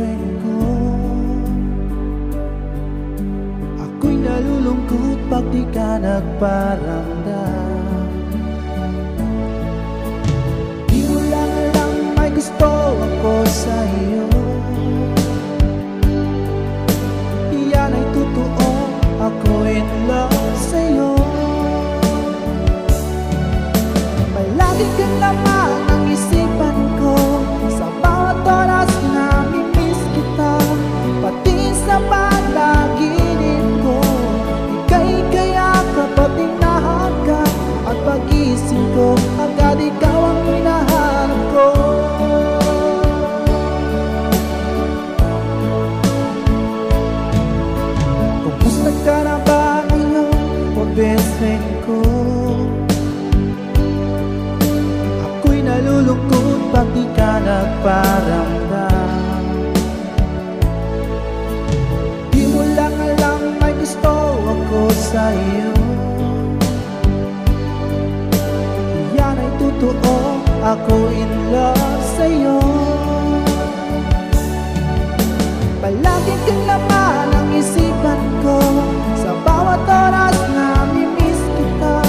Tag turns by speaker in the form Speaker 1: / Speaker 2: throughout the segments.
Speaker 1: friend ko. Ako'y nalulungkot pag di ka nagparamdam. Di mo lang alam may gusto ako sa iyo. Yan ay totoo, ako in love sa'yo. Palagi kang laman ang isipan ko, sa bawat oras na mimiss kita. Pati sa panaginip ko, ika'y kayakap at hinahagat. At pag-isip ko, agad ikaw ang hinahanap ko. Kumusta ka na ba ngayon, o best friend ko? Ako'y nalulungkot pag di ka nagparamdam. Di mo lang alam may gusto ako sa iyo. Yan ay totoo, ako in love sa'yo. Palagi kang laman ang isipan ko, sa bawat oras na mimiss kita.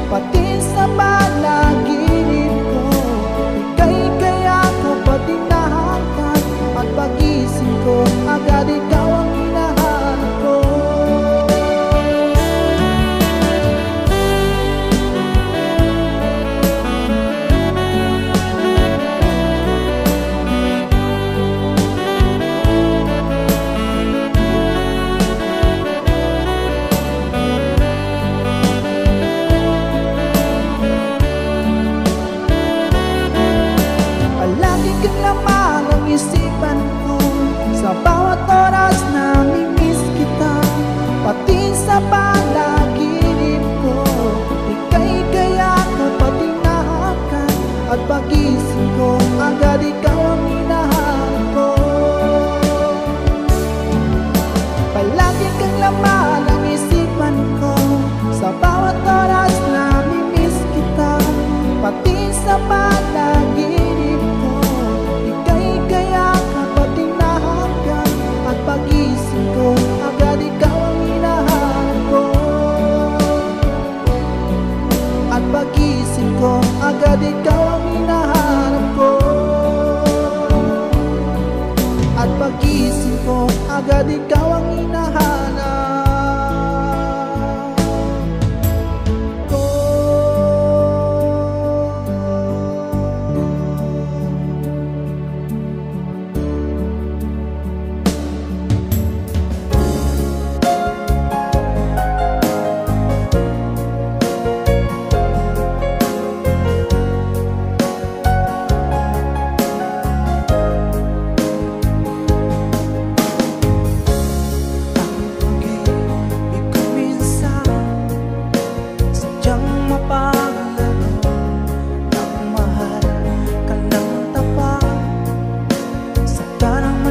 Speaker 1: Pati sa panaginip ko, ika'y kayakap at hinahagat. At pag-isip ko, agad ikaw ang hinahanap ko. Palagi kang laman ang isipan ko, sa bawat oras na mimiss kita. Pati sa panaginip ko, ika'y kayakap at hinahagat. At pag-isip ko, agad ikaw ang hinahanap ko. Palagi kang laman ang isipan ko, sa bawat oras na mimiss kita. Pati sa panaginip ko, ika'y kayakap at hinahagat. At pag-isip ko, agad ikaw ang hinahanap ko. At pag-isip ko, agad ikaw ang hinahanap ko. At pag-isip ko, agad ikaw ang hinahanap ko.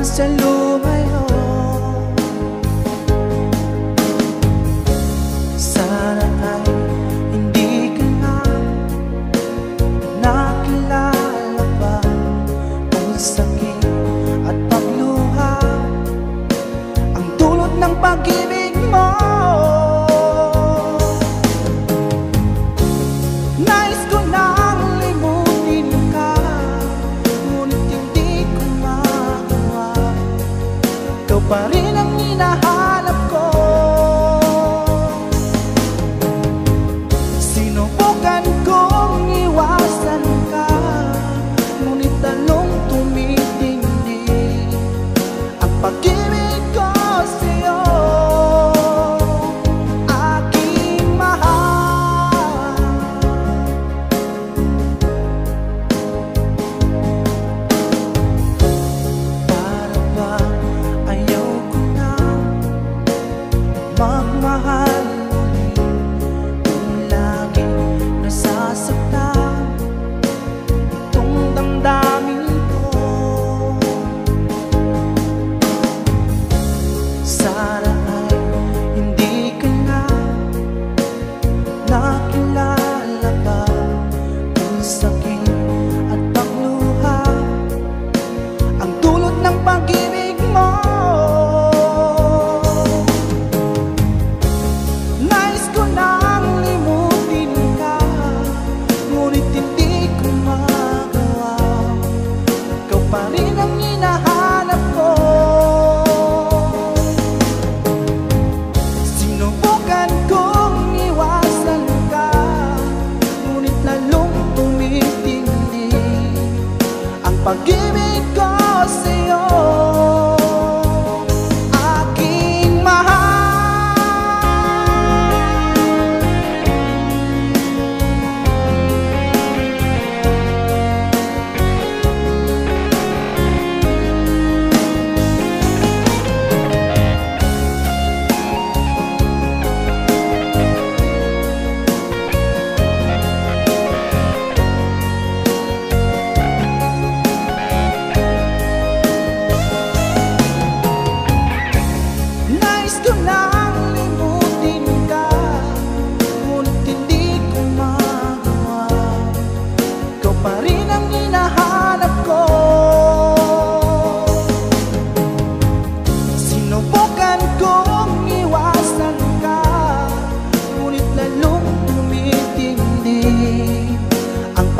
Speaker 1: Sa lumayo, sana ay hindi ka na nakilala pa. Kung sakit at pagluha ang dulot ng pag-ibig mo, nais ko nang limutin ka, ngunit hindi ko magawa.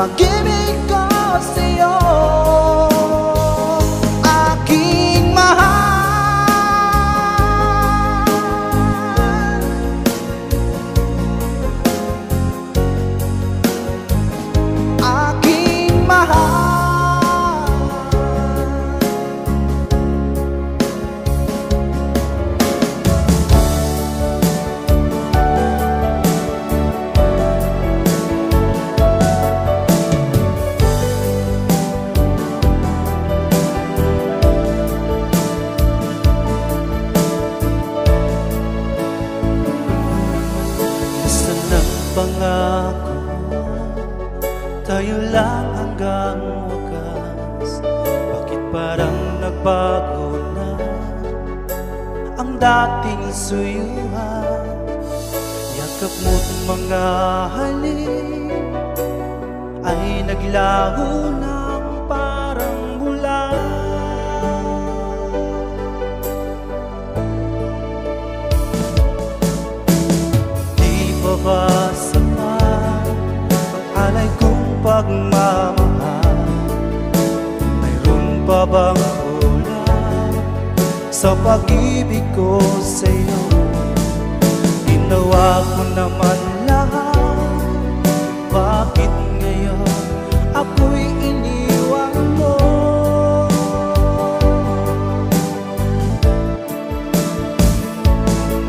Speaker 1: pag-ibig ko sa'yo. Aking mahal, aking mahal,
Speaker 2: pangako, tayo lang hanggang wakas. Bakit parang nagbago na ang dating suyuhan? Yakap mo't mga halik ay naglaho ng parang bulan. Di pa ba sapat ang alay kong pagmamahal? Mayroon pa bang kulang sa pag-ibig ko sa'yo? Ginawa ko naman lahat, bakit ngayon ako'y iniwan mo?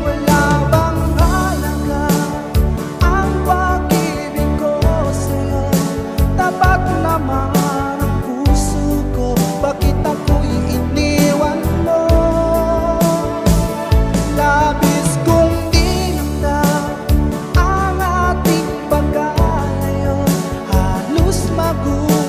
Speaker 1: wala bang halaga ang pag-ibig ko sa'yo? Tapat naman ang puso ko, bakit ako'y iniwan mo? Labis kong dinamdam ang ating pagkalayo, halos magulat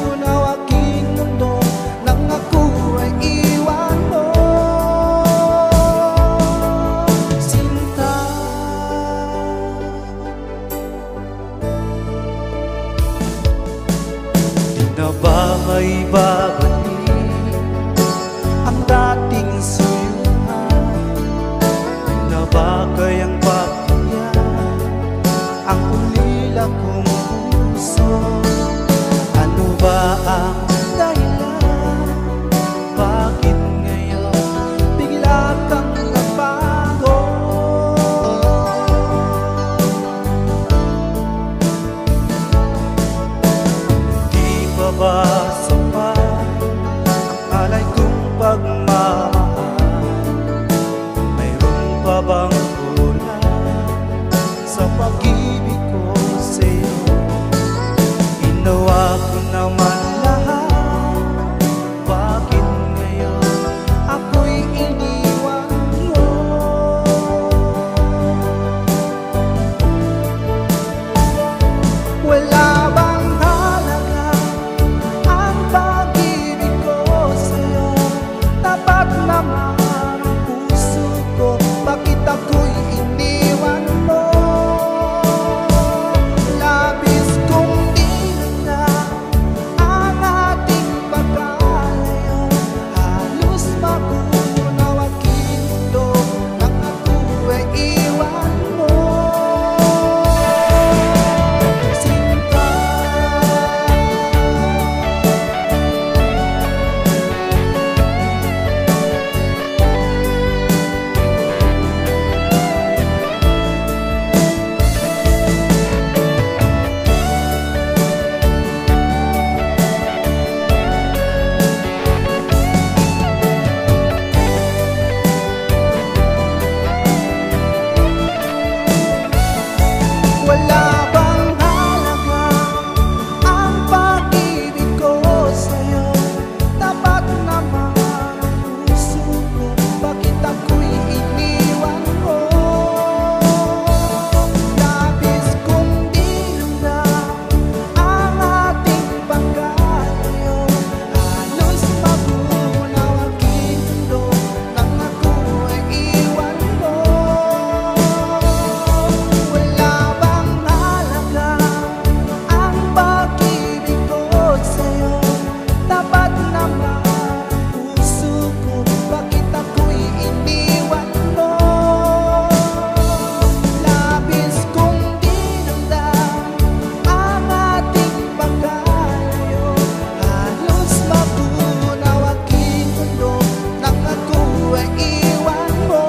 Speaker 1: maiwan mo.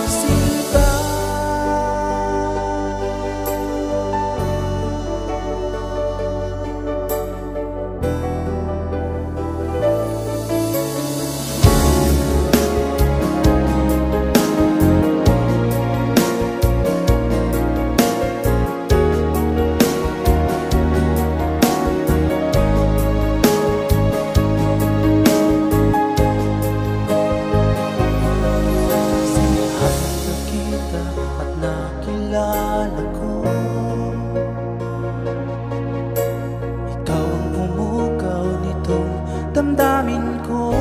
Speaker 1: Sinta, nakilala ko, ikaw ang pumukaw nitong damdamin ko.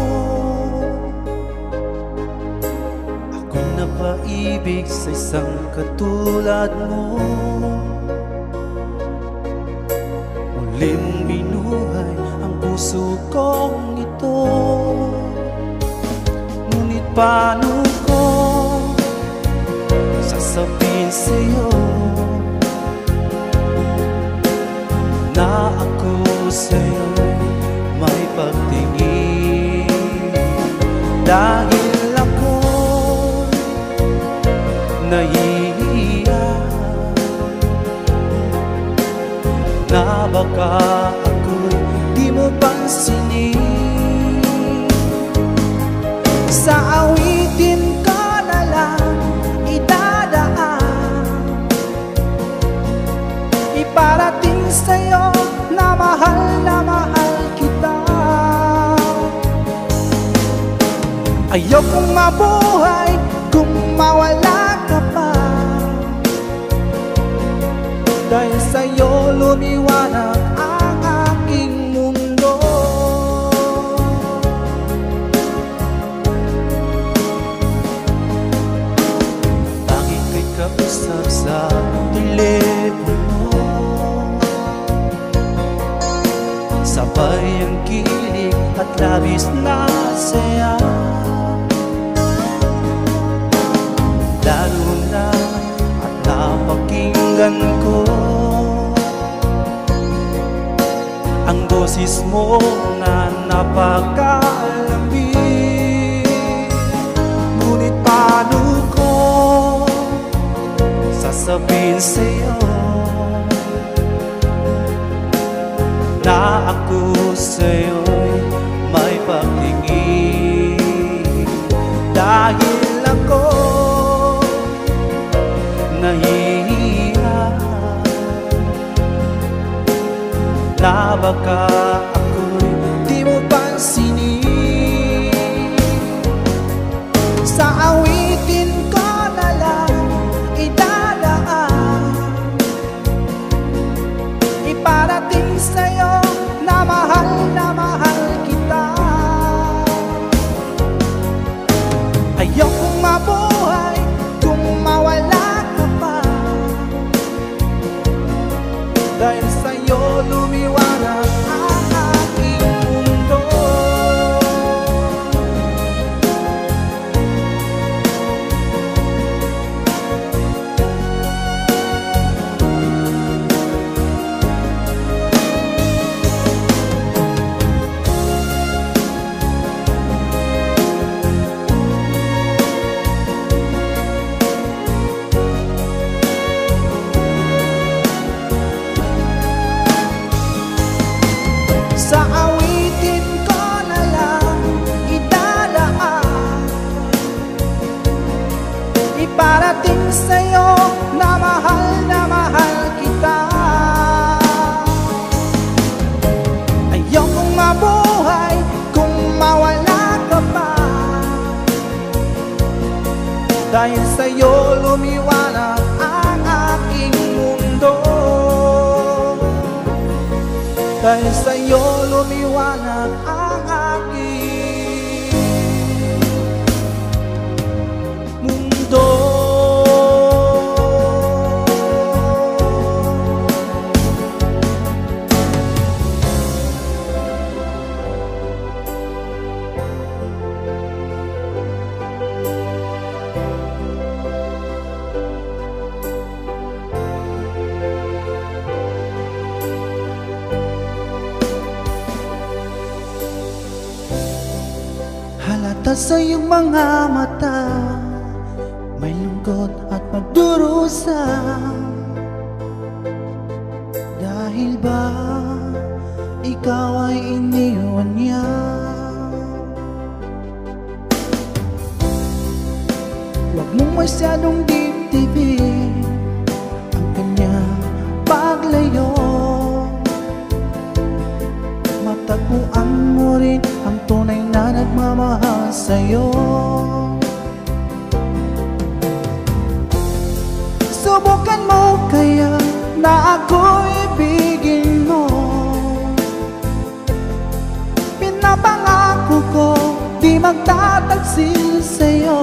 Speaker 1: Ako'y napaibig sa isang katulad mo. Muli mong binuhay ang puso kong ito. Ngunit paano ko sasabihin sa'yo na ako sa'yo'y may pagtingin? Dahil ako'y nahihiya na baka ako'y di mo pansinin. Sa awitin ko na lang iparating sa'yo na mahal kita. Ayokong mabuhay kung mawala ka pa, dahil sa'yo lumiwanag ang aking mundo. Lagi kay kausap sa telepono, sabay ang kilig at labis na saya. Lalo na at napakinggan ko ang boses mo na napakalamig. Ngunit paano ko sasabihin sa'yo na ako sa'yo'y may pagtingin? Dahil ako nahihiya na baka ako'y di mo pansinin. Sa awitin ko na lang idadaan, iparating sa'yo na mahal kita. Ayokong mabuhay kung mawala ka pa, dahil sa'yo lumiwanag ang aking mundo. Sa awitin ko na lang idadaan, iparating sa'yo na mahal kita. Ayokong mabuhay kung mawala ka pa, dahil sa'yo lumiwanag ang aking mundo. Dahil sa'yo lumiwanag ang aking mundo. Halata sa iyong mga mata, may lungkot at pagdurusa. Dahil ba ikaw ay iniwan niya? Huwag mong masyadong dibdibin ang kanyang paglayo. Matagpuan mo rin ang tunay na nagmamahal sa'yo. Subukan mo kaya na ako'y ibigin mo. Pinapangako ko di magtataksil sa'yo.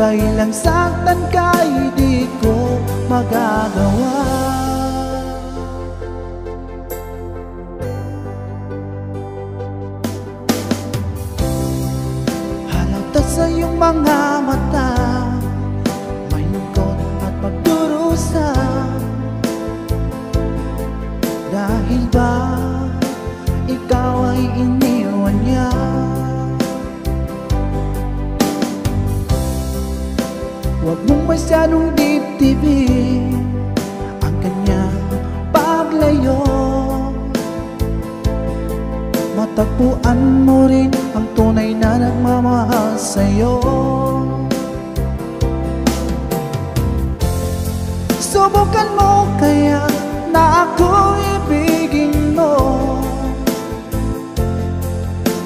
Speaker 1: Dahil ang saktan ka'y di ko magagawa. Halata sa iyong mga mata, may lungkot at pagdurusa. Dahil ba ikaw ay iniwan niya? Huwag mong masyadong dibdibin ang kanyang paglayo. Matagpuan mo rin ang tunay na nagmamahal sa'yo. Subukan mo kaya na ako'y ibigin mo.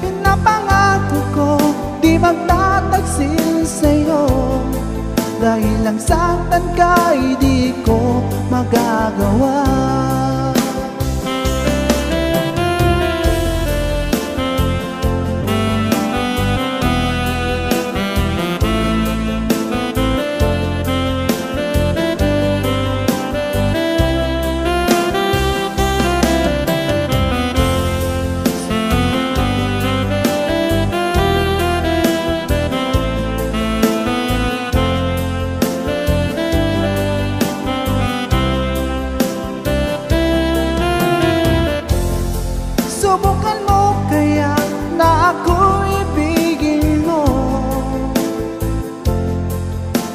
Speaker 1: Pinapangako ko di magtataksil sa'yo. Dahil ang saktan ka'y di ko magagawa. Subukan mo kaya na ako'y ibigin mo.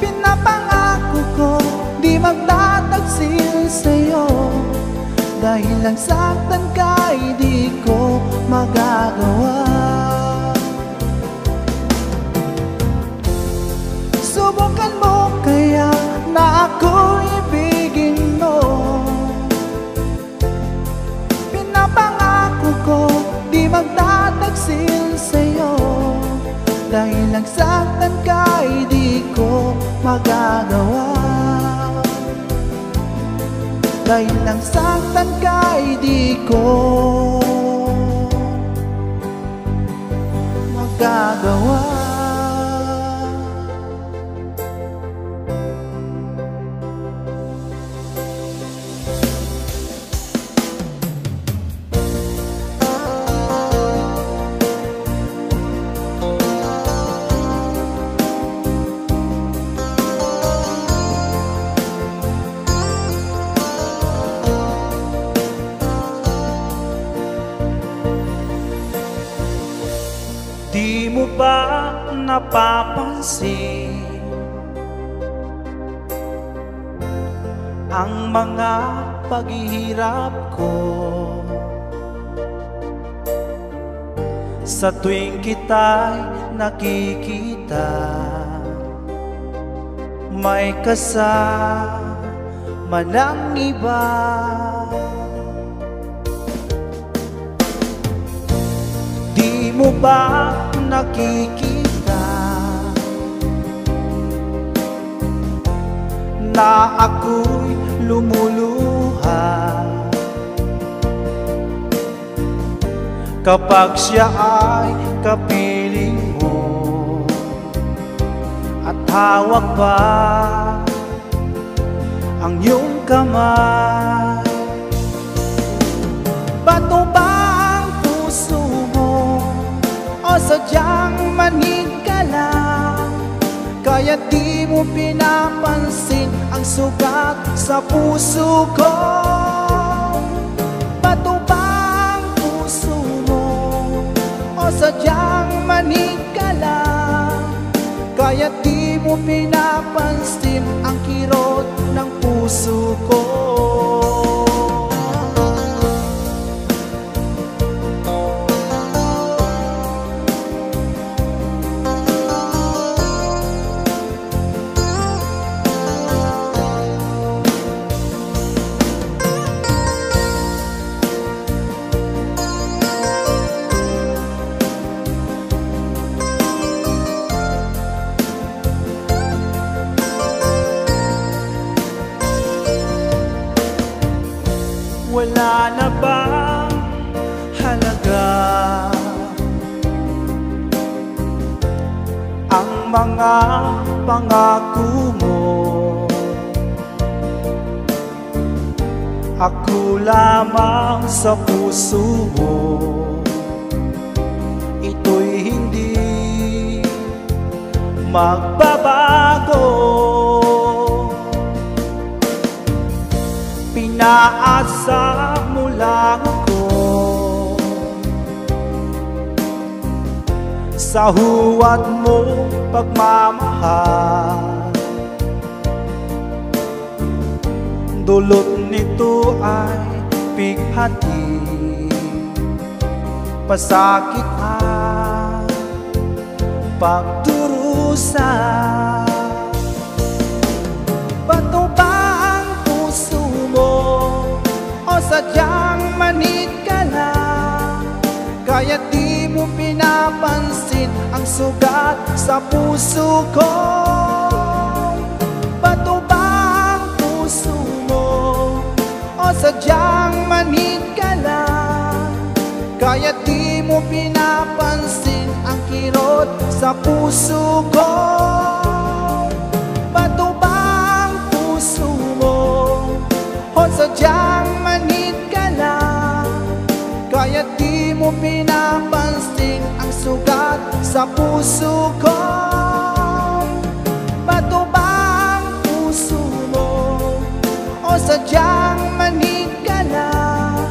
Speaker 1: Pinapangako ko di magtataksil sa'yo. Dahil ang saktan ka'y di ko magagawa. Subukan mo kaya na ako'y ibigin mo. Pinapangako ko di magtataksil sa'yo. Dahil ang saktan ka'y di ko magagawa. Dahil ang saktan ka'y di ko magagawa.
Speaker 2: Di mo ba napapansin ang mga paghihirap ko? Sa tuwing kita'y nakikita, may kasama ng iba. Di mo ba nakikita na ako'y lumuluha kapag siya ay kapiling mo at hawak pa ang iyong kamay? Bato ba ang puso mo o sadyang manhid ka lang? Kaya di mo pinapansin ang sugat sa puso ko. Bato ba ang puso mo o sadyang manhid ka lang? mo pinapansin ang kirot ng puso ko. Wala na bang halaga ang mga pangako mo? Ako lamang sa puso mo, ito'y hindi magbabago. Pinaasa mo lang ako sa huwad mo pagmamahal. Dulot nito ay pighati, pasakit at pagdurusa. Bato ba ang puso mo o sadyang manhid ka lang? Kaya di mo pinapansin ang sugat sa puso ko. Bato ba ang puso mo o sadyang manhid ka lang? Kaya di mo pinapansin ang kirot sa puso ko. Bato ba ang puso mo o sadyang manhid ka lang? Kaya di mo pinapansin ang sugat sa puso ko. Bato ba ang puso mo o sadyang manhid ka lang?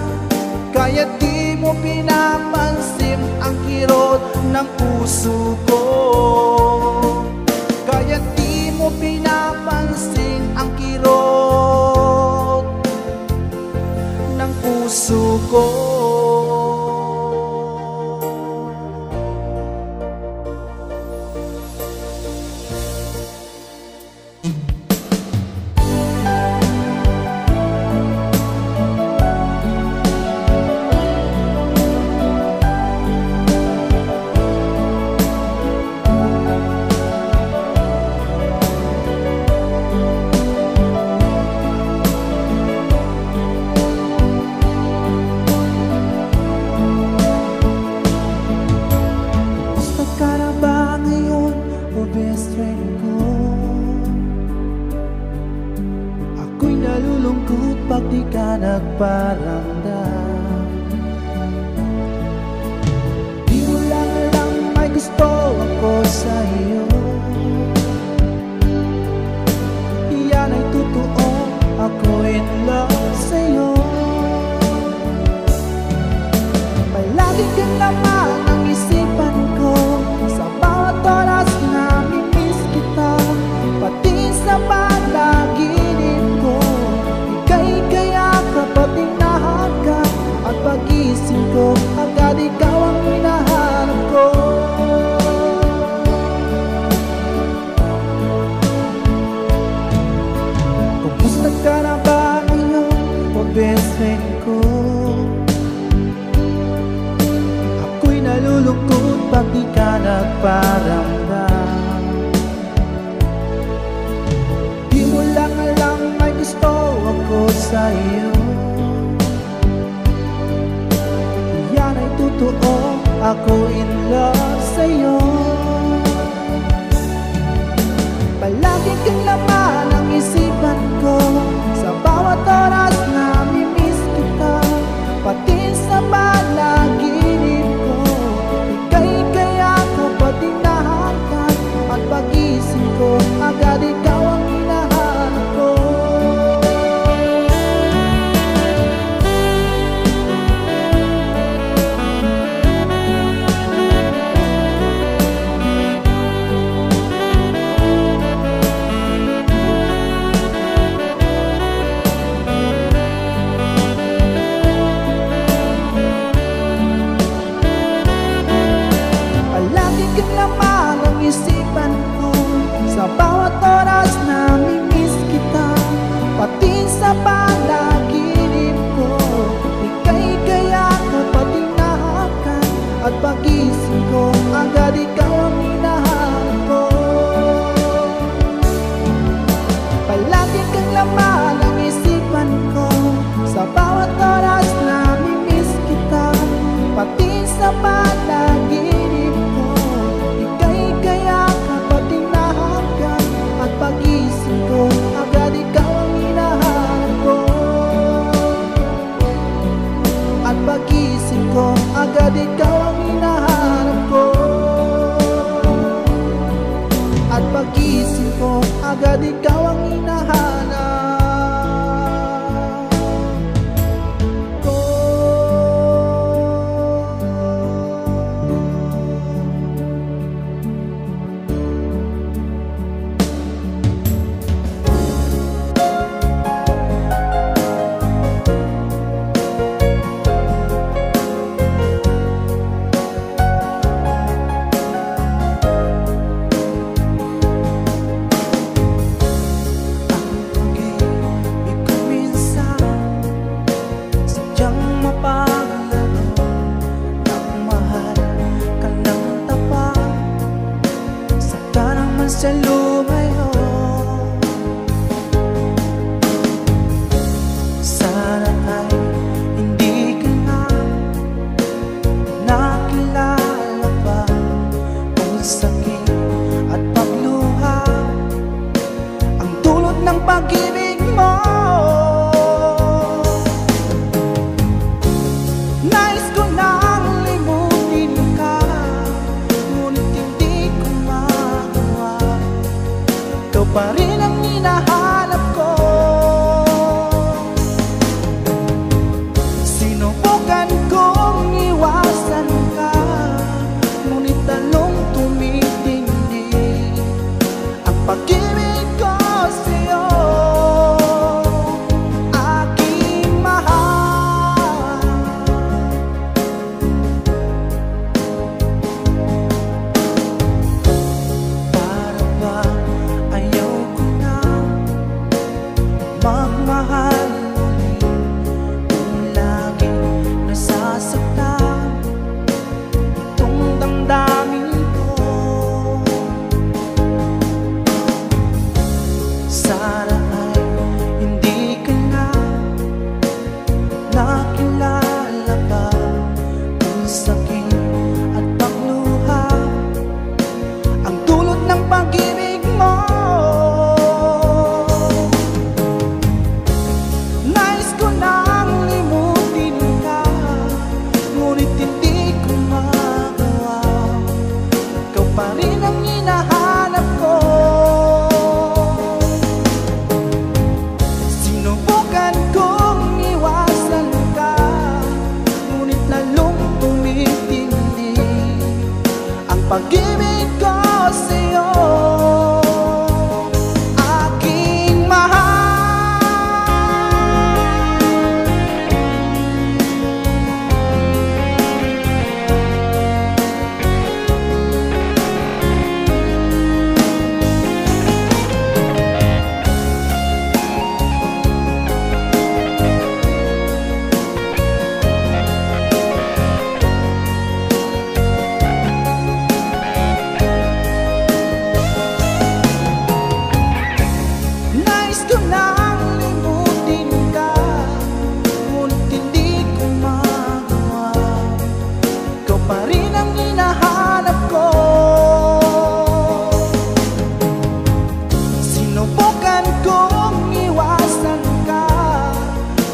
Speaker 2: Kaya di mo pinapansin ang kirot ng puso ko. Kaya di mo pinapansin ang kirot ng puso ko. Best friend ko, ako'y nalulungkot pag di ka nagparamdam. Di mo lang alam may gusto ako sa iyo. Yan ay totoo, ako in love sa iyo. Palagi kang laman ang isipan ko, sa bawat oras na pati sa panaginip ko. Ika'y kayakap at hinahagat, at pag-isip ko agad ikaw ang hinahanap ko. Kumusta ka na ba ngayon, o best friend ko? Ako'y nalulungkot pag di ka nagparamdam. Gusto ako sa iyo. Yan ay totoo, ako in love sa iyo. Palagi kang laman ang isipan ko, sa bawat oras na mimiss kita. Pati sa panaginip ko, ika'y kayakap at hinahagat, at pag-isip ko agad ikaw ang hinahanap ko.
Speaker 1: pagising ko, agad ikaw ang hinahanap ko. At pagising ko, agad ikaw ang hinahanap ko. Sa lumayo, sana ay hindi ka na nakilala pa kung sakit at pagluha ang dulot ng pag-ibig mo. Nais ko nang limutin ka, ngunit hindi ko ikaw pa rin ang hinahanap ko. Sinubukan kong iwasan ka, ngunit lalong tumitindi ang pag-ibig ko sa'yo, aking mahal. Para ba ayaw ko na magmahal ulit kung laging nasasaktan itong damdamin ko? Sana ay hindi ka na nakilala pa kung sakit at pagluha ang dulot ng pag-ibig mo. Nais ko nang limutin ka, ngunit hindi ko magawa. Ikaw pa rin ang hinahanap ko. Sinubukan kong iwasan ka, ngunit lalong tumitindi ang pag-ibig ko sa'yo, aking mahal. Nais ko nang limutin ka, ngunit hindi ko magawa. Ikaw pa rin ang hinahanap ko. Sinubukan kong iwasan ka,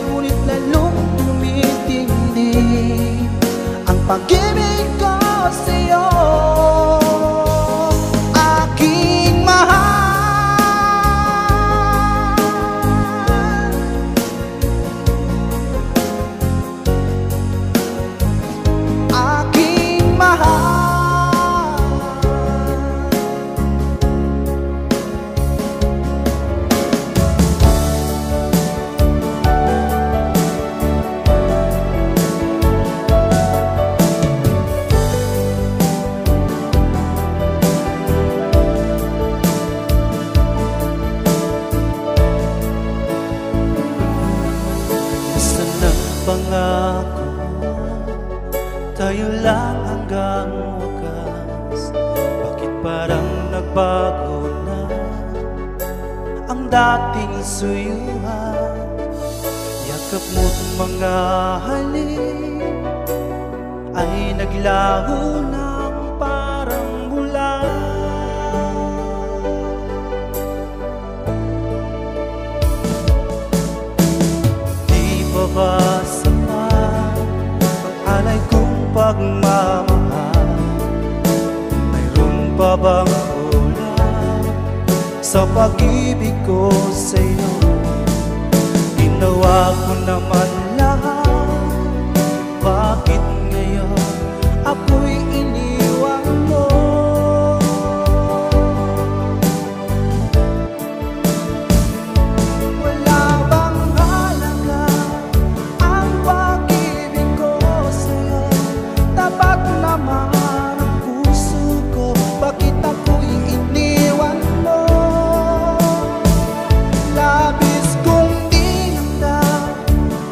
Speaker 1: ngunit lalong tumitindi ang pag-ibig ko sa'yo, aking mahal. Aking mahal. Sa nagpangako, tayo lang hanggang wakas. Bakit parang nagbago na ang dating suyuhan? Yakap mo't mga halik ay naglaho ng parang bulan. Di pa ba sapat
Speaker 2: alay kong pagmamahal, mayroon pa bang kulang sa pag-ibig ko sa'yo? Ginawa ko naman lahat, bakit ngayon ako'y iniwan mo? Wala bang halaga ang pag-ibig ko sa'yo? Tapat naman ang puso ko, bakit ako'y iniwan mo? Labis kong dinamdam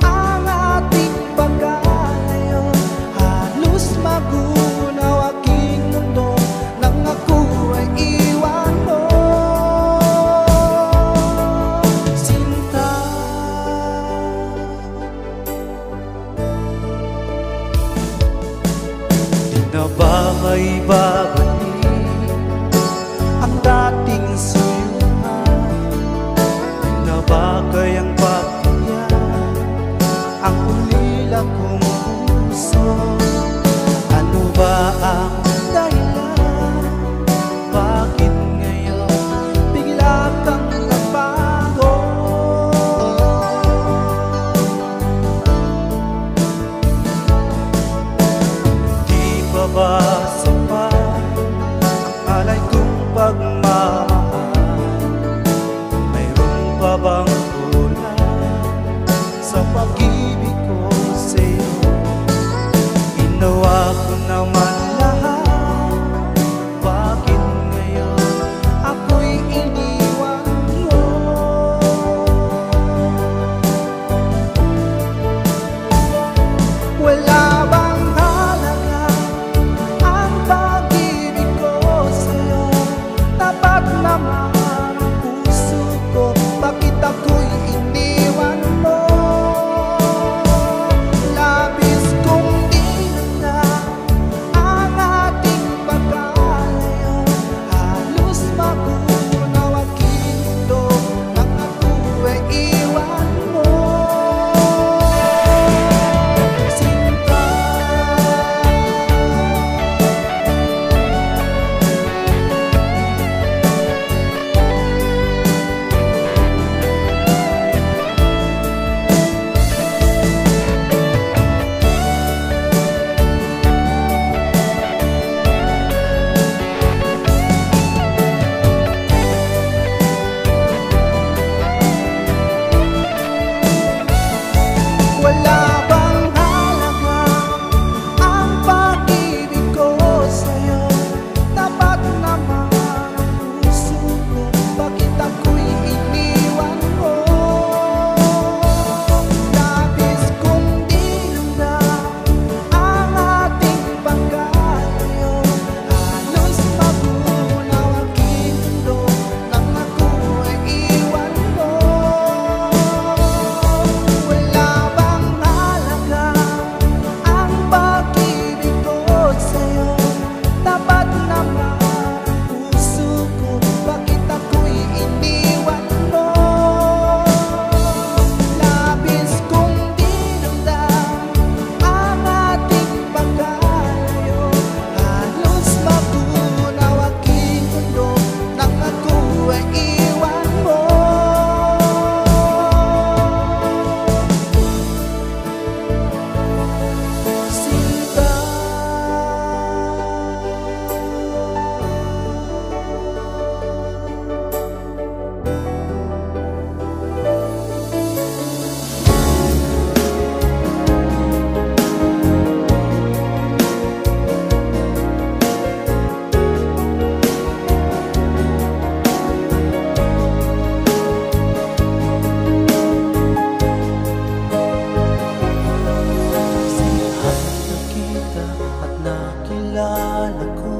Speaker 2: ang ating pagkalayo, halos magunaw aking mundo nang ako ay iwan mo. Sinta, di na ba may babalik ang dating suyuhan? Di na ba kayang pagtiyan ang ulila kong puso? Ano ba ang dahilan? Bakit ngayon bigla kang nagbago? Di pa ba sapat ang alay kong pagmamahal? Mayroon pa bang kulang sa pag-ibig ko sa'yo? Ginawa ko naman lahat, bakit ngayon ako'y iniwan mo? Wala bang halaga ang pag-ibig ko sa'yo? Tapat naman ang puso ko, bakit ako'y iniwan mo? Labis kong dinamdam ang ating pagkalayo, halos magunaw aking mundo nang ako ay iwan mo. Sinta, wala bang halaga ang pag-ibig ko sa'yo? Tapat naman ang puso ko, bakit ako'y iniwan mo? Labis kong dinamdam ang ating pagkalayo, halos magunaw aking mundo nang ako ay iwan mo. Wala bang halaga ang pag-ibig ko sa'yo? Tapat naman ang puso ko, bakit ako'y iniwan mo? Labis kong dinamdam ang ating pagkalayo, halos magunaw aking mundo nang ako ay iwan mo. Sinta, nakita at nakilala ko,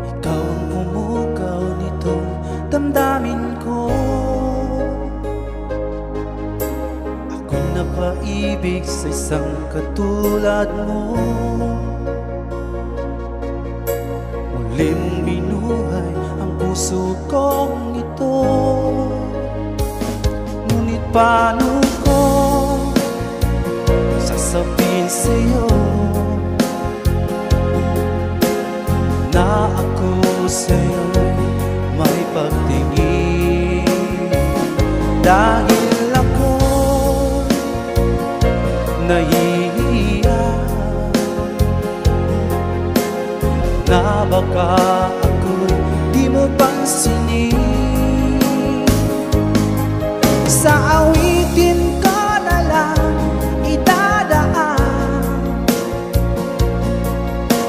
Speaker 2: ikaw ang pumukaw nitong damdamin ko. Ako napaibig sa isang katulad mo, muli mong binuhay ang puso kong ito. Ngunit paano ko sasabihin sa'yo na ako sa'yo'y may pagtingin. Dahil ako nahihiya na baka ako'y di mo pansinin. Sa awitin ko na lang idadaan,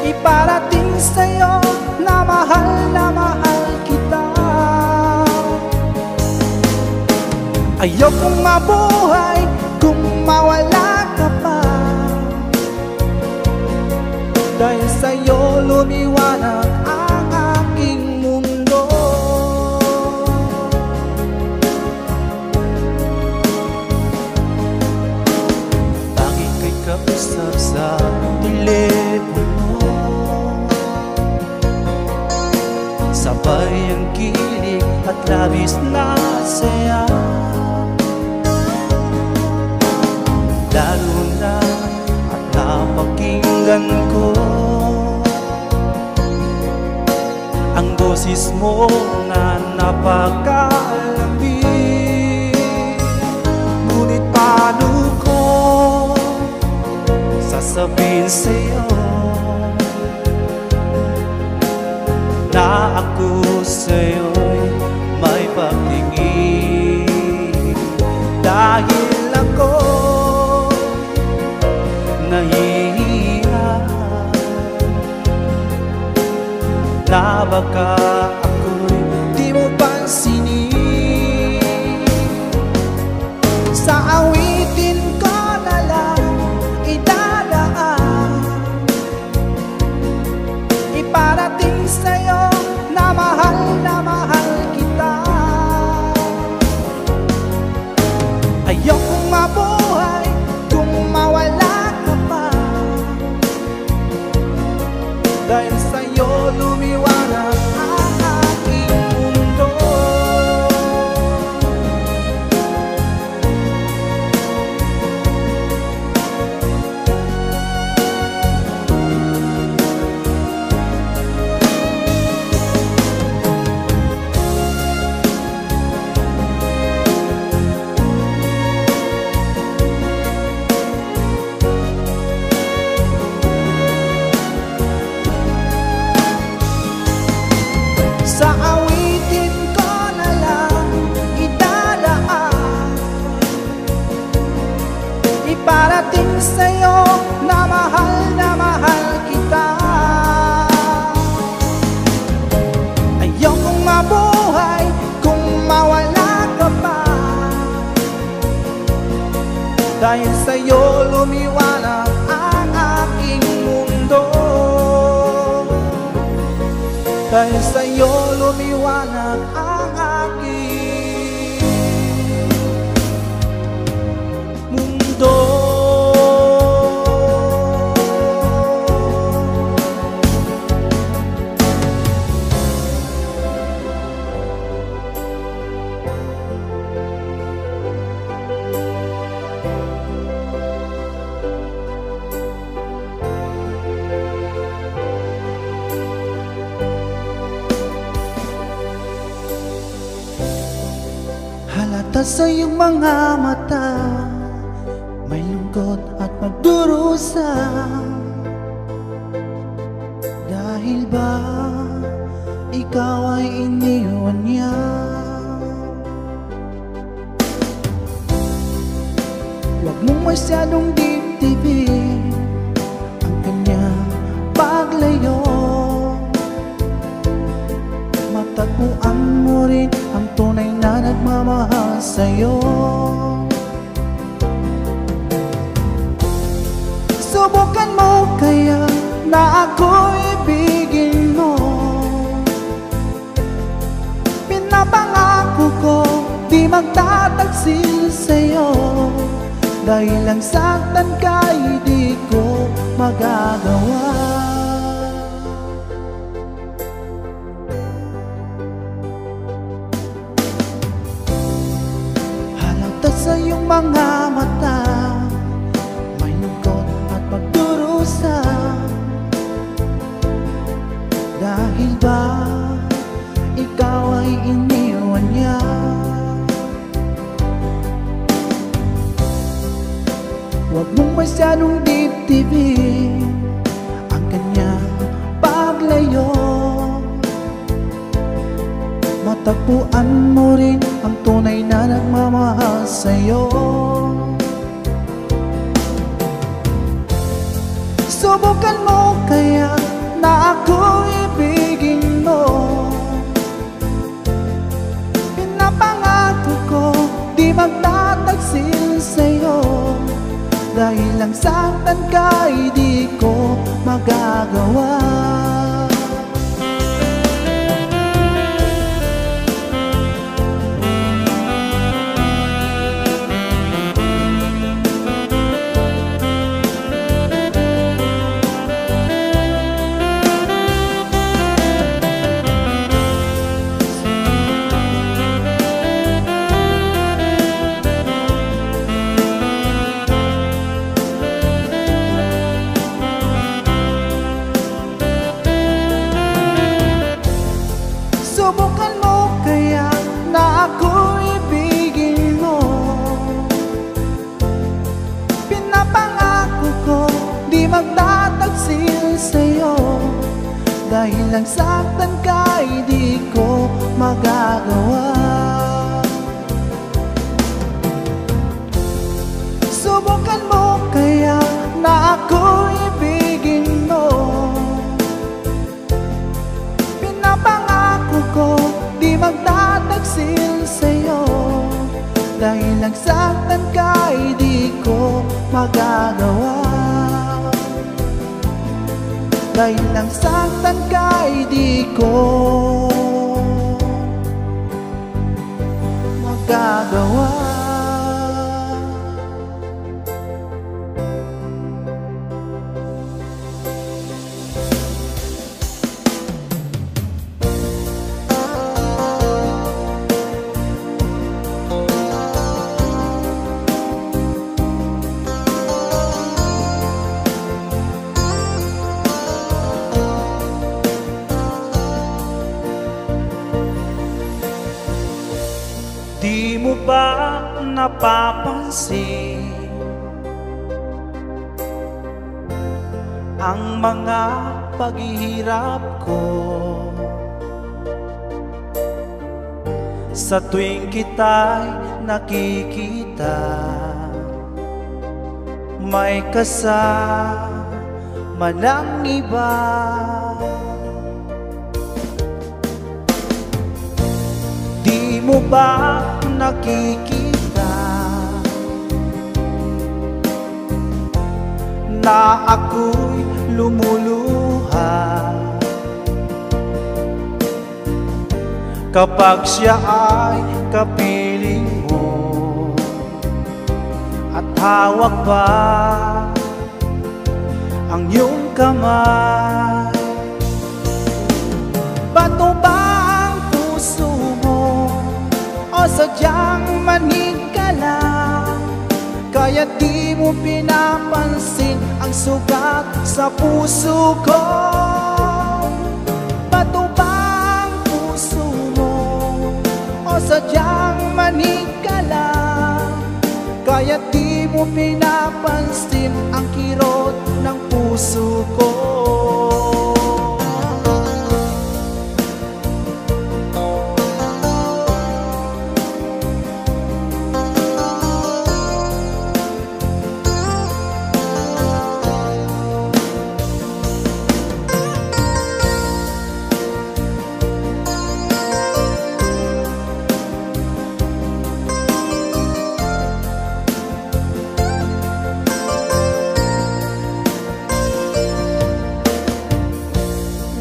Speaker 2: iparating sa'yo na mahal kita. Ayokong mabuhay kung mawala ka pa, dahil sa'yo lumiwanag ang aking mundo. Lagi kay kausap sa telepono, sabay ang kilig at labis na saya. Lalo na at napakinggan ko ang boses mo na napakalamig. Ngunit paano ko sasabihin sa'yo na ako sa'yo'y may pagtingin? Dahil ako nahihiya na baka ako'y di mo pansinin. Sa awitin ko na lang idadaan, iparating sa'yo na mahal kita. Ayokong mabuhay kung mawala ka pa, dahil sa'yo lumiwanag ang aking mundo. Sa awitin ko na lang idadaan, iparating sa'yo na mahal kita. Ayokong mabuhay kung mawala ka pa, dahil sa'yo lumiwanag ang aking mundo. Dahil sa'yo lumiwanag ang aking mundo. Halata sa iyong mga mata, may lungkot at magdurusa. Dahil ba ikaw ay iniwan niya? Huwag mong masyadong dibdibin ang kanyang paglayo. Matagpuan mo rin ang tunay na nagmamahal sa'yo. Subukan mo kaya na ako'y ibigin mo. Pinapangako ko di magtataksil sa'yo, dahil ang saktan ka'y di ko magagawa. Halata sa iyong mga mata, may lungkot
Speaker 1: Huwag mong masyadong dibdibin ang kanyang paglayo. Matagpuan mo rin ang tunay na nagmamahal sa'yo. Subukan mo kaya na ako ibigin mo. Pinapangako ko di magtataksil sa'yo, dahil lang saktan ka di ko magagawa. Subukan mo kaya na ako ibigin mo. Pinapangako ko di magtataksil sa'yo, dahil lang saktan ka di ko magagawa. Subukan mo kaya na ako ibigin mo. Pinapangako ko di magtataksil sa'yo, dahil lang saktan ka di ko magagawa. Dahil lang saktan ka di ko magagawa.
Speaker 2: Di mo ba napapansin ang mga paghihirap ko sa tuwing kita'y nakikita? May kasama ng iba. Di mo ba nakikita na ako'y lumuluha kapag siya ay kapiling mo at hawak pa ang iyong kamay? Bato ba ang puso mo o sadyang manig ka lang, kaya di mo pinapansin ang sugat sa puso ko? Bato ba ang puso mo o sadyang manig ka lang, kaya di mo pinapansin ang kirot ng puso ko?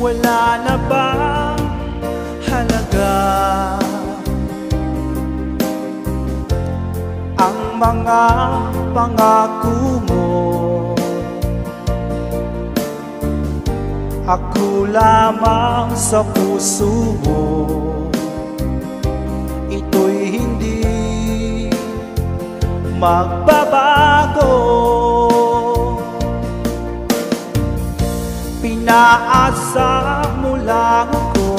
Speaker 2: Wala na bang halaga ang mga pangako mo? Ako lamang sa puso mo, ito'y hindi magbabago. Pinaasa mo lang ako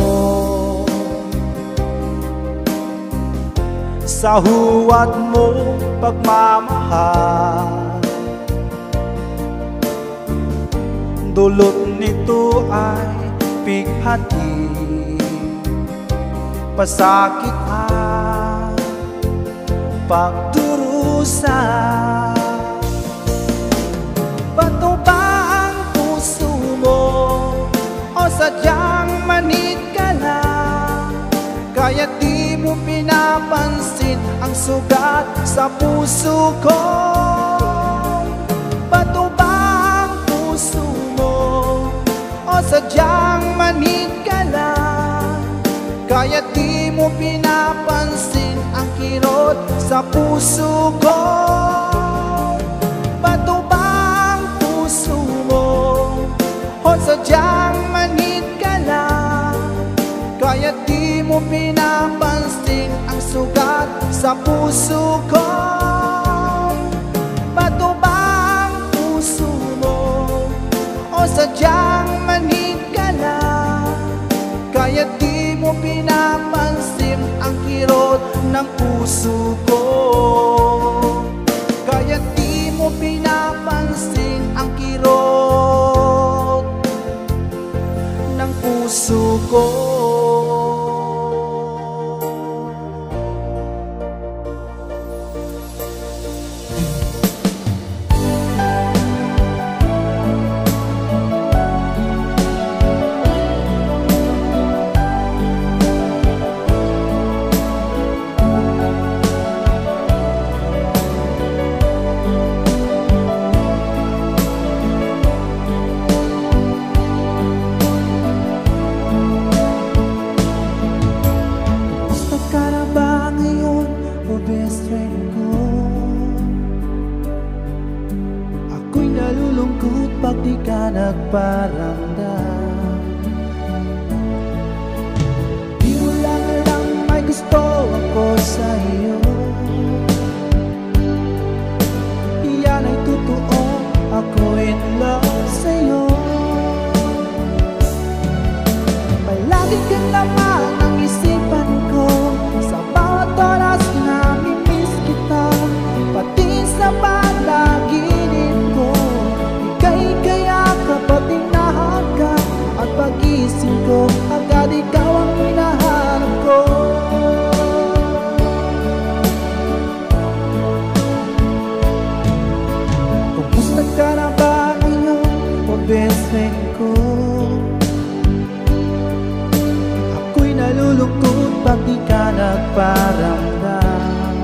Speaker 2: sa huwad mo pagmamahal, dulot nito ay pighati, pasakit at pagdurusa. Bato ba ang puso mo o sadyang manhid ka lang? Kaya di mo pinapansin ang sugat sa puso ko. Bato ba ang puso mo o sadyang manhid ka lang? Kaya di mo pinapansin ang kirot sa puso ko. Bato ba ang puso mo o sadyang manhid ka lang? Kaya di mo pinapansin ang sugat sa puso ko. Bato ba ang puso mo o sadyang manhid ka lang? Kaya di mo pinapansin ang kirot ng puso ko. Kaya di mo pinapansin ang kirot ng puso ko. Nalulungkot pag di ka nagparamdam. Di mo lang alam may gusto ako sa iyo. Iyan ay totoo, ako in love sa iyo. Palagi kang laman ang isipan ko, sa bawat oras na mimiss kita, pati sa panaginip ko. Kapag nahaga at pagising ko, agad ikaw ang hinahanap ko. Kumusta ka na ba ngayon, o best friend ko? Ako'y nalulungkot pag di ka nagparamdam.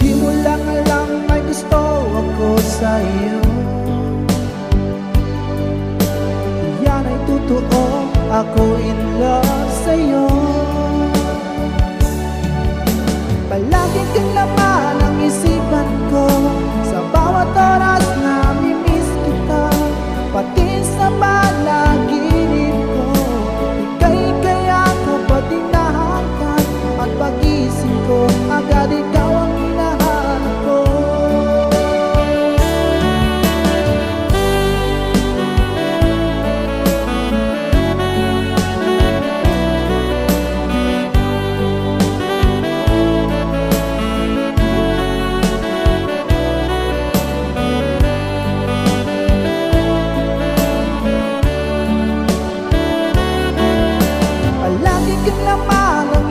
Speaker 2: Di mo lang alam may gusto ako sa iyo. Yan ay totoo, ako in love sa iyo. Palagi kang laman ang isipan ko, sa bawat oras na mimiss kita, pati sa panaginip ko. Ika'y kaya kapag hinahanap at pagising ko, agad ikaw ang hinahanap ko.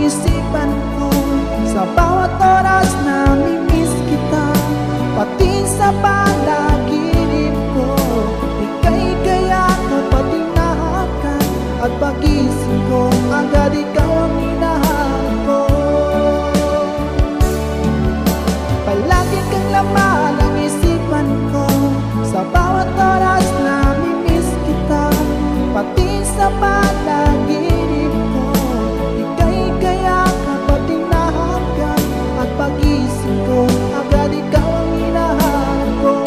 Speaker 2: Isipan ko, sa bawat oras na mimiss kita, pati sa panaginip ko. Ika'y kaya kapag hinahakan at pagising ko, agad ikaw ang hinahanap ko. Palagi kang laman ang isipan ko, sa bawat oras na mimiss kita, pati sa panaginip ko. Kaya kapag hinahagan at pagising ko, agad ikaw ang hinahanap ko.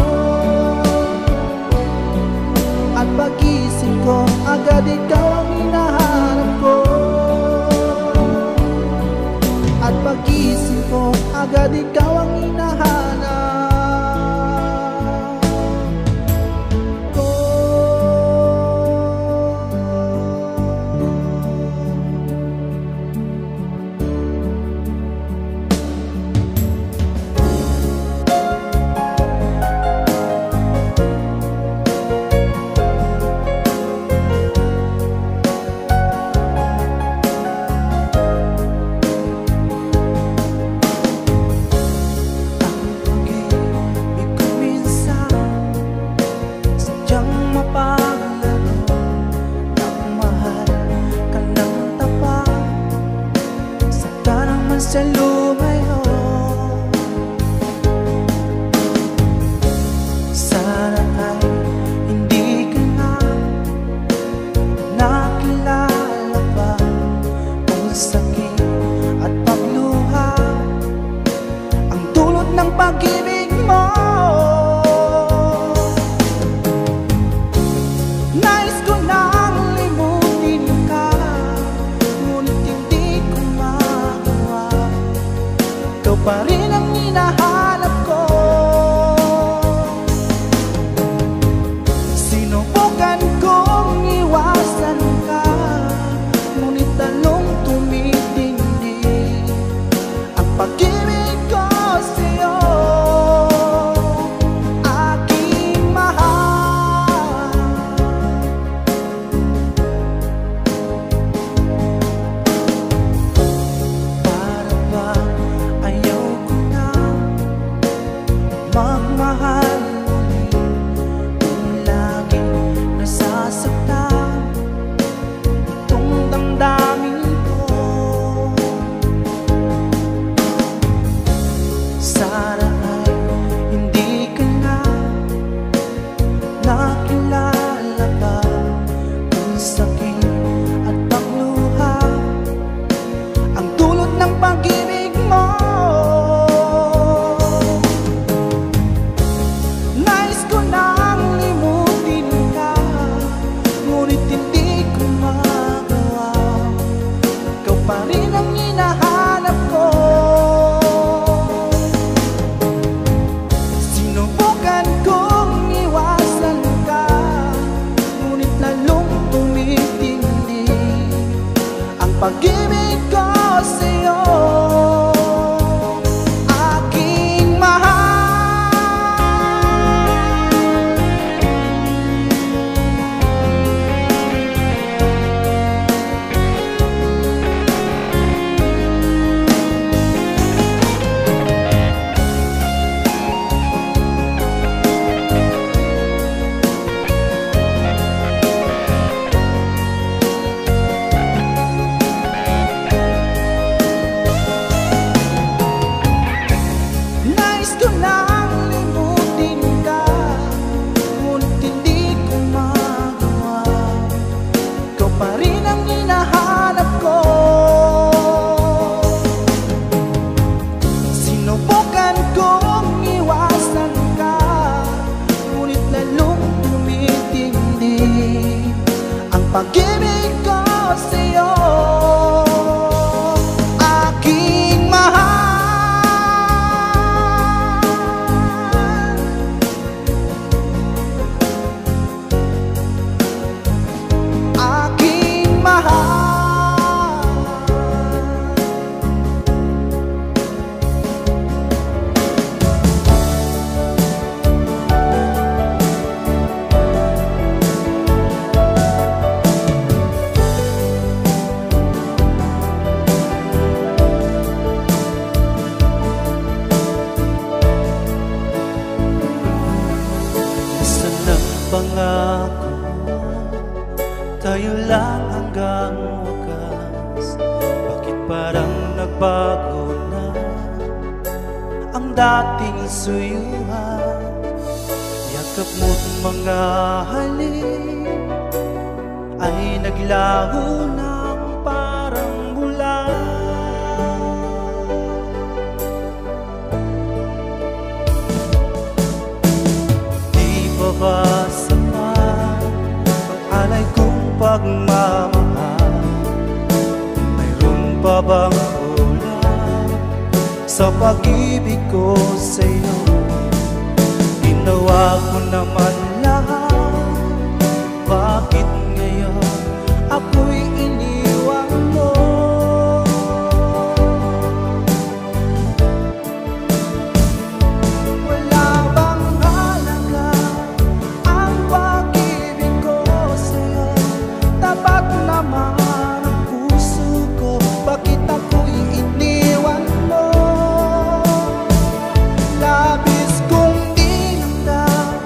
Speaker 2: At pagising ko, agad ikaw ang hinahanap ko. At pagising ko, agad ikaw ang hinahanap. magmahal ulit kung laging nasasaktan itong damdamin ko. Sana ay hindi ka na nakilala pa ang sakit at pagluha, ang dulot ng pag-ibig mo. Nais ko nang limutin ka, ngunit hindi ko magawa. Ikaw pa rin ang hinahanap ko. Sinubukan kong iwasan ka, ngunit lalong tumitindi ang pag-ibig ko sa'yo. Aking mahal, nais ko nang limutin ka, ngunit hindi ko magawa. Ikaw pa rin ang hinahanap ko. Sinubukan kong iwasan ka, ngunit lalong tumitindi ang pag-ibig ko sa'yo. Aking mahal, aking mahal. Nasaan ang pangako mo? Tayo lang hanggang wakas. Bakit parang nagbago na ang dating suyuhan? Yakap mo't mga halik ay naglaho ng parang bulan. Di pa ba sapat ang alay kong pagmamahal? Mayroon pa bang kulang sa pag-ibig ko sa'yo? Ginawa ko naman lahat, bakit ngayon ako'y iniwan mo? Wala bang halaga ang pag-ibig ko sa'yo? Tapat naman ang puso ko, bakit ako'y iniwan mo? Labis kong dinamdam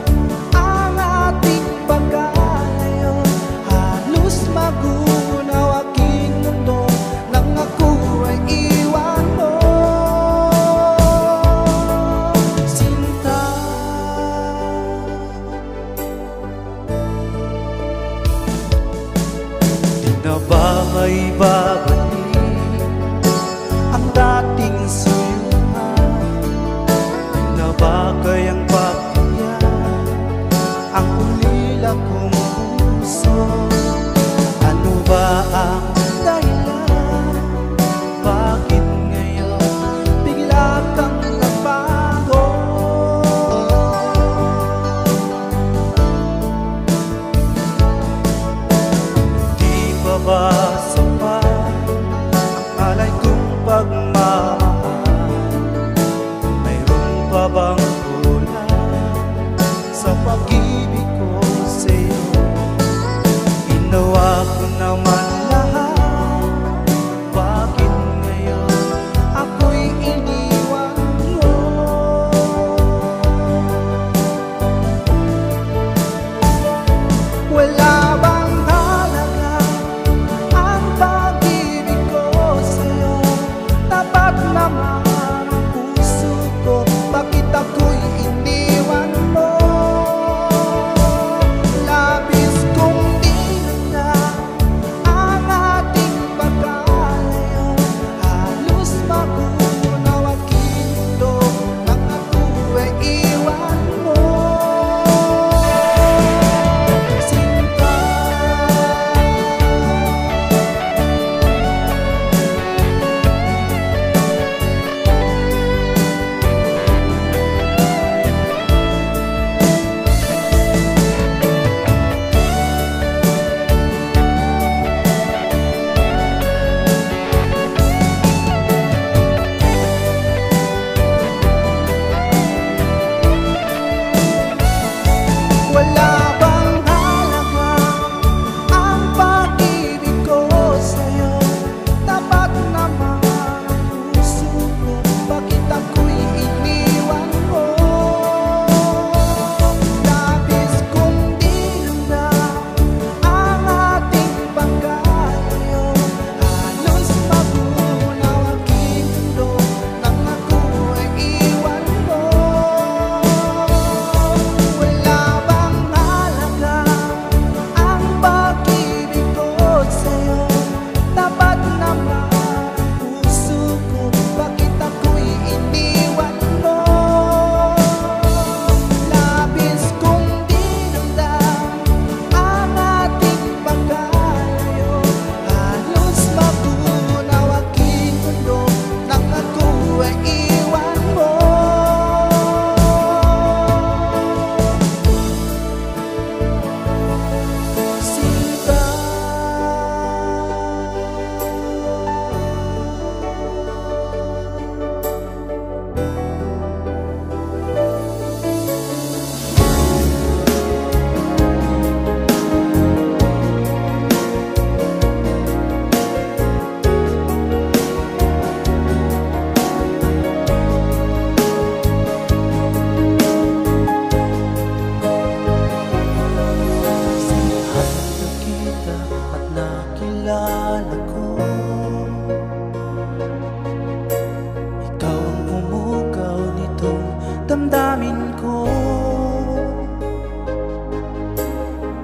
Speaker 2: ko.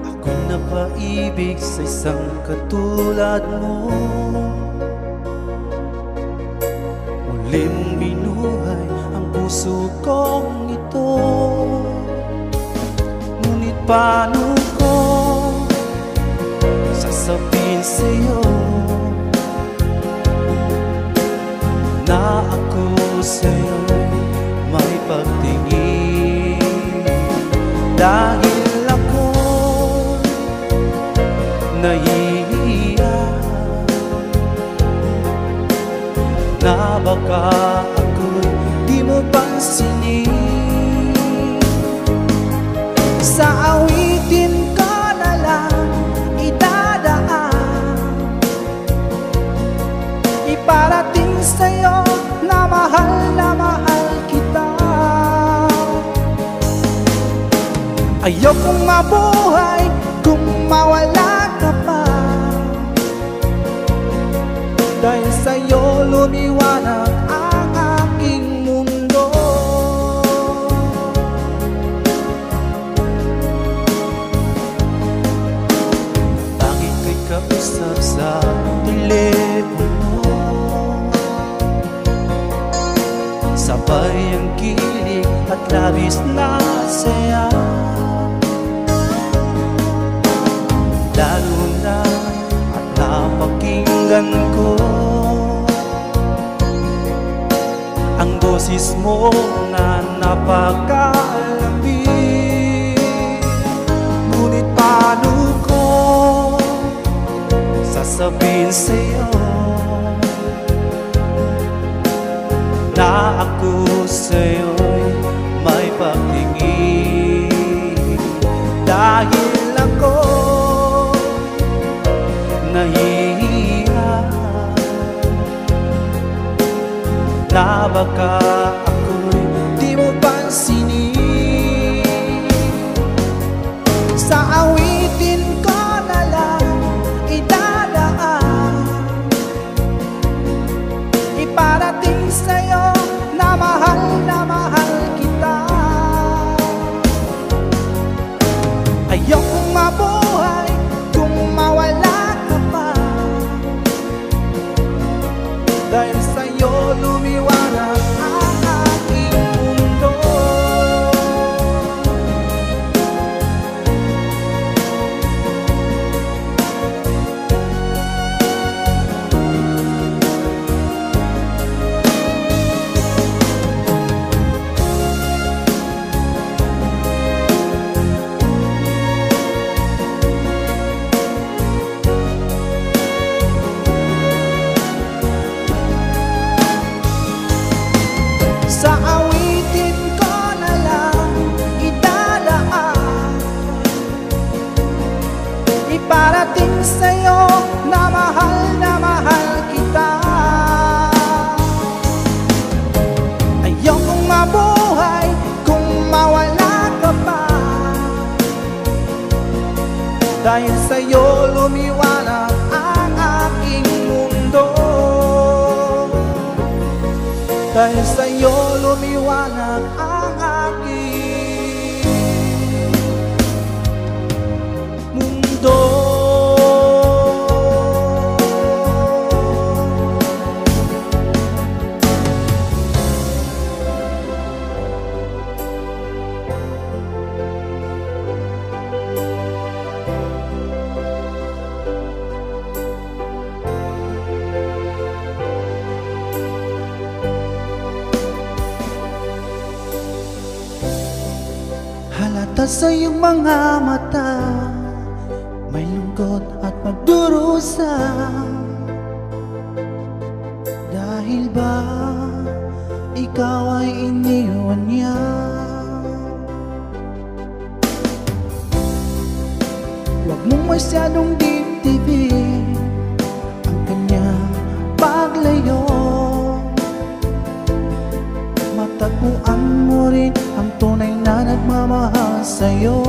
Speaker 2: Ako'y napaibig sa isang katulad mo. Muli mong binuhay ang puso kong ito. Ngunit paano ko sasabihin sa'yo na ako sa'yo'y may pagtingin? Dahil ako nahihiya na baka ako'y di mo pansinin. Sa awitin ko na lang idadaan, iparating sa'yo na mahal kita. Ayokong mabuhay kung mawala ka pa, dahil sa'yo lumiwanag ang aking mundo. Lagi ko'y kausap sa telepono, sabay ang kilig at labis na saya. Lalo na at napakinggan ko ang boses mo na napakalambing. Ngunit paano ko sasabihin sa'yo na ako sa'yo'y may pagtingin? Dahil ako nahihiya na baka ako'y di mo pansinin. Sa awitin ko na lang idadaan, iparating sa'yo na mahal kita. Ayokong mabuhay kung mawala ka pa, dahil sa'yo lumiwanag ang aking mundo. Sa awitin ko na lang idadaan, iparating sa'yo na mahal kita. Ayokong mabuhay kung mawala ka pa, dahil sa'yo lumiwanag ang aking mundo. Dahil sa'yo lumiwanag ang aking mundo. Halata sa iyong mga mata, may lungkot at magdurusa. Dahil ba ikaw ay iniwan niya? Huwag mong masyadong dibdibin ang kanyang paglayo. Matagpuan mo rin ang tunay na nagmamahal sa'yo.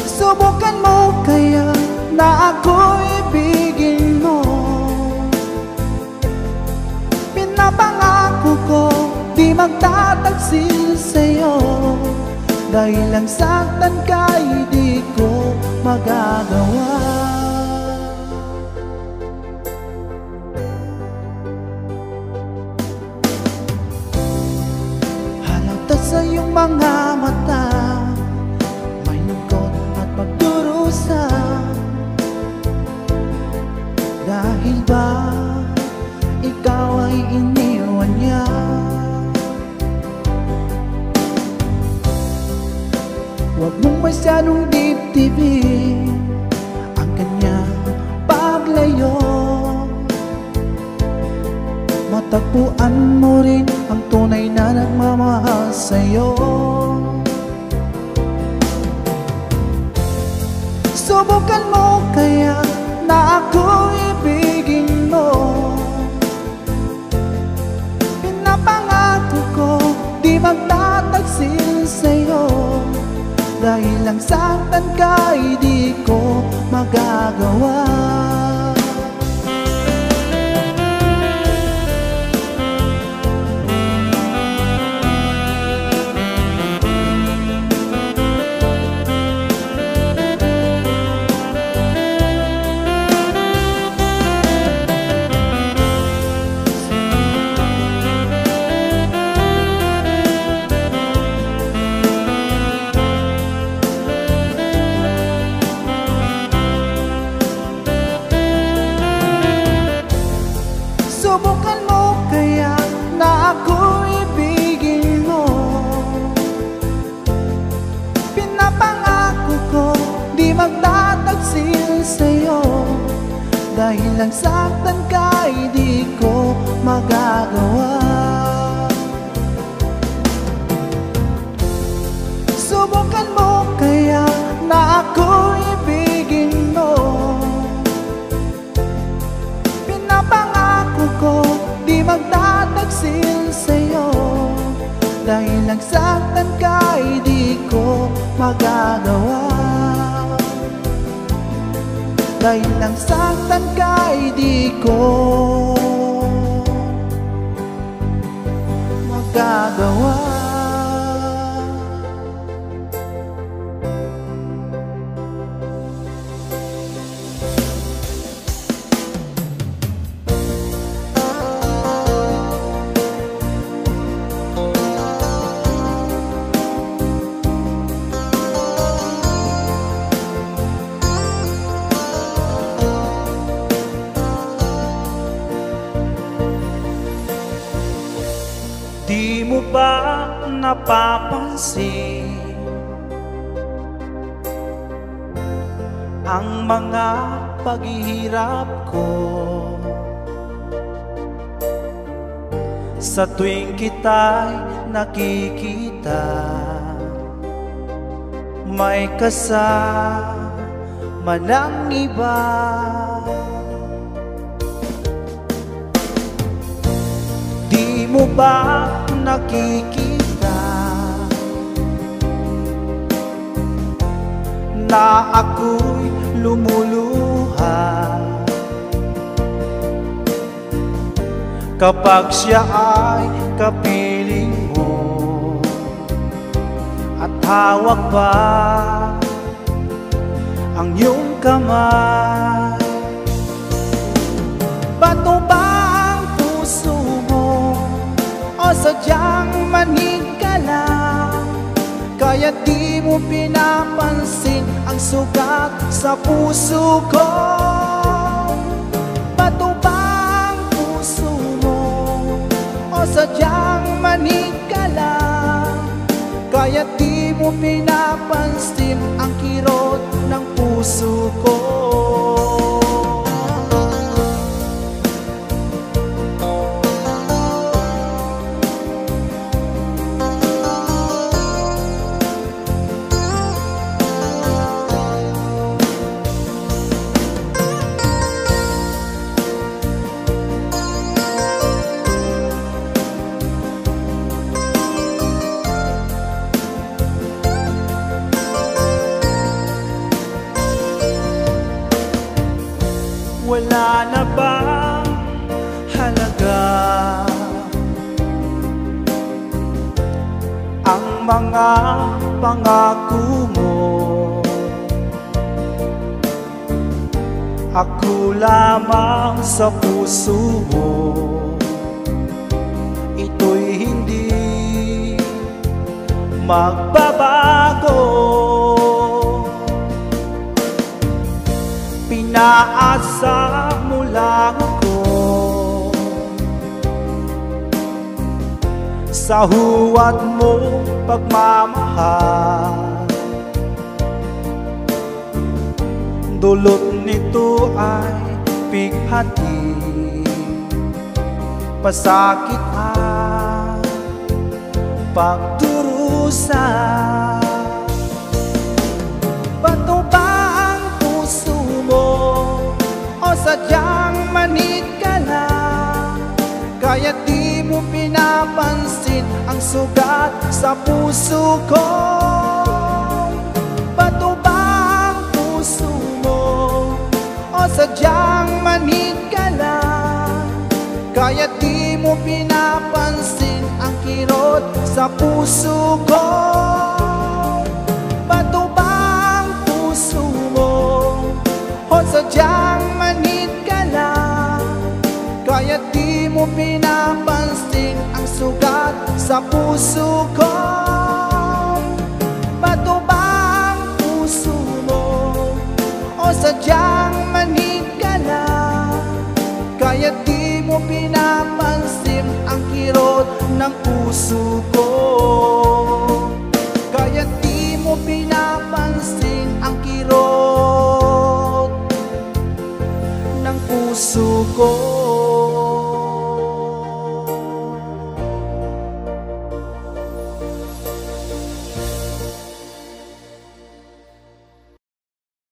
Speaker 2: Subukan mo kaya na ako ibigin mo. Pinapangako ko
Speaker 1: di magtataksil sa'yo. Dahil lang saktan ka'y di ko magagawa. Halata sa iyong mga mata, may lungkot at pagdurusa. Dahil ba ikaw ay iniwan niya? Huwag mong masyadong dibdibin ang kanyang paglayo. Matagpuan mo rin ang tunay na nagmamahal sa'yo. Subukan mo kaya na ako ibigin mo. Pinapangako ko di magtataksil sa'yo. Dahil lang saktan ka'y di ko magagawa. Subukan mo kaya na ako ibigin mo. Pinapangako ko di magtataksil sa'yo. Dahil lang saktan ka'y di ko magagawa. Subukan mo kaya na ako ibigin mo. Pinapangako ko di magtataksil sa'yo. Dahil lang saktan ka'y di ko magagawa. Dahil lang saktan ka'y di ko magagawa.
Speaker 2: Di mo ba napapansin ang mga paghihirap ko? Sa tuwing kita'y nakikita, may kasama ng iba. Di mo ba nakikita na ako'y lumuluha kapag siya ay kapiling mo at hawak pa ang iyong kamay?
Speaker 1: Bato ba ang puso mo o sadyang manig ka lang? Kaya di mo pinapansin ang sugat sa puso ko. Bato ba ang puso mo o sadyang manig ka lang? Kaya di mo pinapansin ang kirot ng puso ko.
Speaker 2: mga pangako mo. Ako lamang sa puso mo, ito'y hindi magbabago. Pinaasa mo lang ako sa huwad mo pagmamahal. Dulot nito ay pighati, pasakit at pagdurusa. Bato ba ang puso mo o sadyang manid ka lang? Kaya di mo pinapansin ang sugat sa puso ko. Bato ba ang puso mo o sadyang manid ka lang? Kaya di mo pinapansin ang kirot sa puso ko. Bato ba ang puso mo o sadyang manid ka lang? Kaya di mo pinapansin ang sugat sa puso ko. Bato ba ang puso mo o sadyang manid ka lang? Kaya di mo pinapansin ang kirot ng puso ko. Kaya di mo pinapansin ang kirot ng puso ko.